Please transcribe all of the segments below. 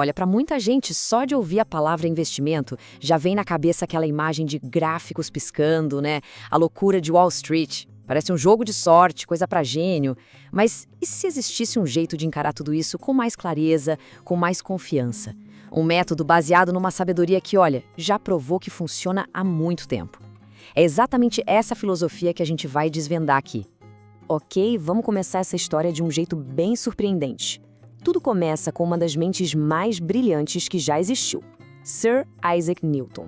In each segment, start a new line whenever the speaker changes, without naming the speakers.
Olha, para muita gente, só de ouvir a palavra investimento, já vem na cabeça aquela imagem de gráficos piscando, né? A loucura de Wall Street. Parece um jogo de sorte, coisa para gênio. Mas e se existisse um jeito de encarar tudo isso com mais clareza, com mais confiança? Um método baseado numa sabedoria que, olha, já provou que funciona há muito tempo. É exatamente essa filosofia que a gente vai desvendar aqui. Ok, vamos começar essa história de um jeito bem surpreendente. Tudo começa com uma das mentes mais brilhantes que já existiu, Sir Isaac Newton.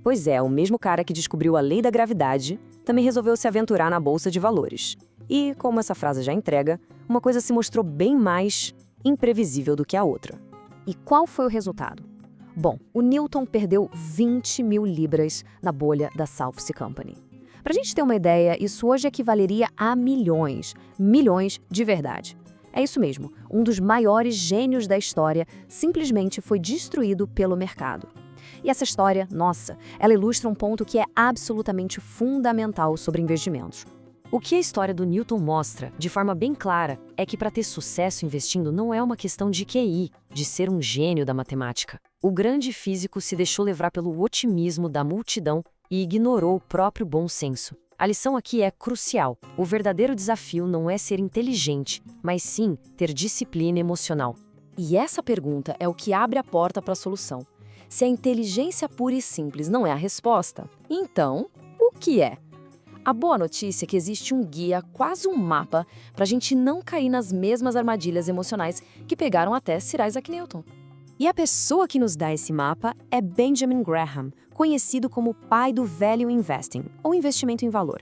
Pois é, o mesmo cara que descobriu a lei da gravidade também resolveu se aventurar na bolsa de valores. E, como essa frase já entrega, uma coisa se mostrou bem mais imprevisível do que a outra. E qual foi o resultado? Bom, o Newton perdeu 20 mil libras na bolha da South Sea Company. Para a gente ter uma ideia, isso hoje equivaleria a milhões de verdade. É isso mesmo, um dos maiores gênios da história simplesmente foi destruído pelo mercado. E essa história, nossa, ela ilustra um ponto que é absolutamente fundamental sobre investimentos. O que a história do Newton mostra, de forma bem clara, é que para ter sucesso investindo não é uma questão de QI, de ser um gênio da matemática. O grande físico se deixou levar pelo otimismo da multidão e ignorou o próprio bom senso. A lição aqui é crucial. O verdadeiro desafio não é ser inteligente, mas sim ter disciplina emocional. E essa pergunta é o que abre a porta para a solução. Se a inteligência pura e simples não é a resposta, então, o que é? A boa notícia é que existe um guia, quase um mapa, para a gente não cair nas mesmas armadilhas emocionais que pegaram até Sir Isaac Newton. E a pessoa que nos dá esse mapa é Benjamin Graham, conhecido como o pai do Value Investing, ou investimento em valor.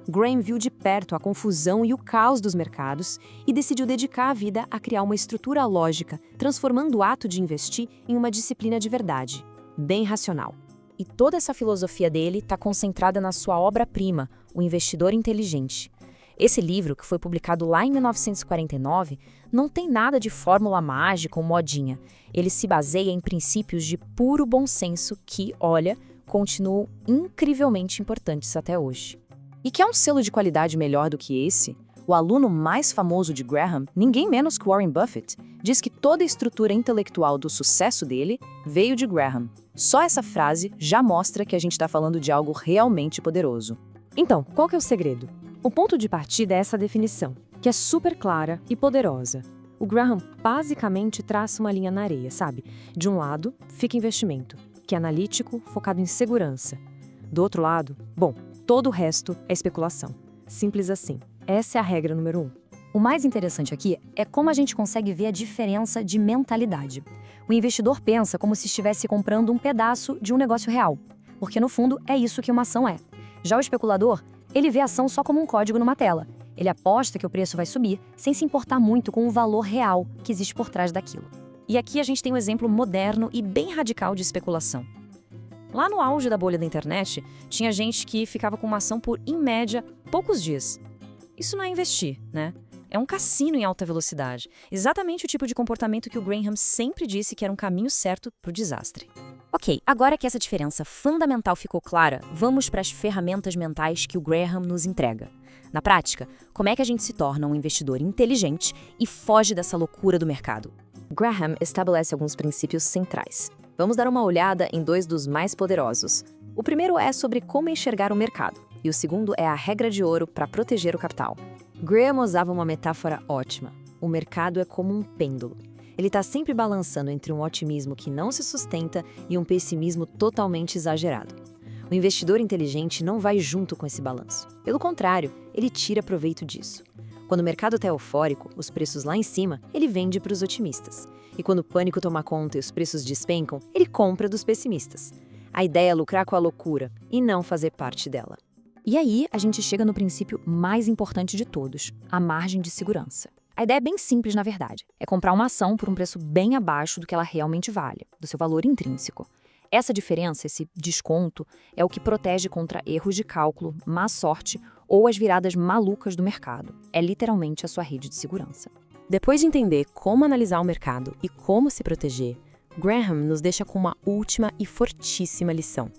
Graham viu de perto a confusão e o caos dos mercados e decidiu dedicar a vida a criar uma estrutura lógica, transformando o ato de investir em uma disciplina de verdade, bem racional. E toda essa filosofia dele está concentrada na sua obra-prima, O Investidor Inteligente. Esse livro, que foi publicado lá em 1949, não tem nada de fórmula mágica ou modinha. Ele se baseia em princípios de puro bom senso que, olha, continuam incrivelmente importantes até hoje. E quer um selo de qualidade melhor do que esse? O aluno mais famoso de Graham, ninguém menos que Warren Buffett, diz que toda a estrutura intelectual do sucesso dele veio de Graham. Só essa frase já mostra que a gente está falando de algo realmente poderoso. Então, qual que é o segredo? O ponto de partida é essa definição, que é super clara e poderosa. O Graham basicamente traça uma linha na areia, sabe? De um lado, fica investimento, que é analítico, focado em segurança. Do outro lado, bom, todo o resto é especulação. Simples assim. Essa é a regra número 1. O mais interessante aqui é como a gente consegue ver a diferença de mentalidade. O investidor pensa como se estivesse comprando um pedaço de um negócio real, porque no fundo é isso que uma ação é. Já o especulador, ele vê a ação só como um código numa tela. Ele aposta que o preço vai subir, sem se importar muito com o valor real que existe por trás daquilo. E aqui a gente tem um exemplo moderno e bem radical de especulação. Lá no auge da bolha da internet, tinha gente que ficava com uma ação por, em média, poucos dias. Isso não é investir, né? É um cassino em alta velocidade. Exatamente o tipo de comportamento que o Graham sempre disse que era um caminho certo para o desastre. Ok, agora que essa diferença fundamental ficou clara, vamos para as ferramentas mentais que o Graham nos entrega. Na prática, como é que a gente se torna um investidor inteligente e foge dessa loucura do mercado? Graham estabelece alguns princípios centrais. Vamos dar uma olhada em 2 dos mais poderosos. O primeiro é sobre como enxergar o mercado, e o segundo é a regra de ouro para proteger o capital. Graham usava uma metáfora ótima. O mercado é como um pêndulo. Ele está sempre balançando entre um otimismo que não se sustenta e um pessimismo totalmente exagerado. O investidor inteligente não vai junto com esse balanço. Pelo contrário, ele tira proveito disso. Quando o mercado está eufórico, os preços lá em cima, ele vende para os otimistas. E quando o pânico toma conta e os preços despencam, ele compra dos pessimistas. A ideia é lucrar com a loucura e não fazer parte dela. E aí, a gente chega no princípio mais importante de todos, a margem de segurança. A ideia é bem simples, na verdade. É comprar uma ação por um preço bem abaixo do que ela realmente vale, do seu valor intrínseco. Essa diferença, esse desconto, é o que protege contra erros de cálculo, má sorte ou as viradas malucas do mercado. É literalmente a sua rede de segurança. Depois de entender como analisar o mercado e como se proteger, Graham nos deixa com uma última e fortíssima lição.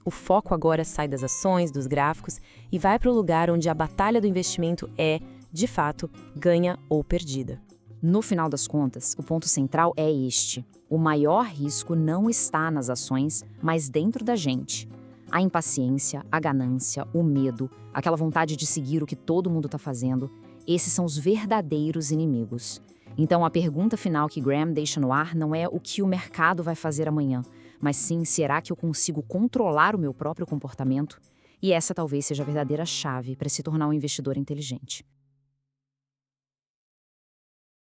O foco agora sai das ações, dos gráficos e vai para o lugar onde a batalha do investimento é, de fato, ganha ou perdida.
No final das contas, o ponto central é este: o maior risco não está nas ações, mas dentro da gente. A impaciência, a ganância, o medo, aquela vontade de seguir o que todo mundo está fazendo, esses são os verdadeiros inimigos. Então a pergunta final que Graham deixa no ar não é o que o mercado vai fazer amanhã, mas sim, será que eu consigo controlar o meu próprio comportamento? E essa talvez seja a verdadeira chave para se tornar um investidor inteligente.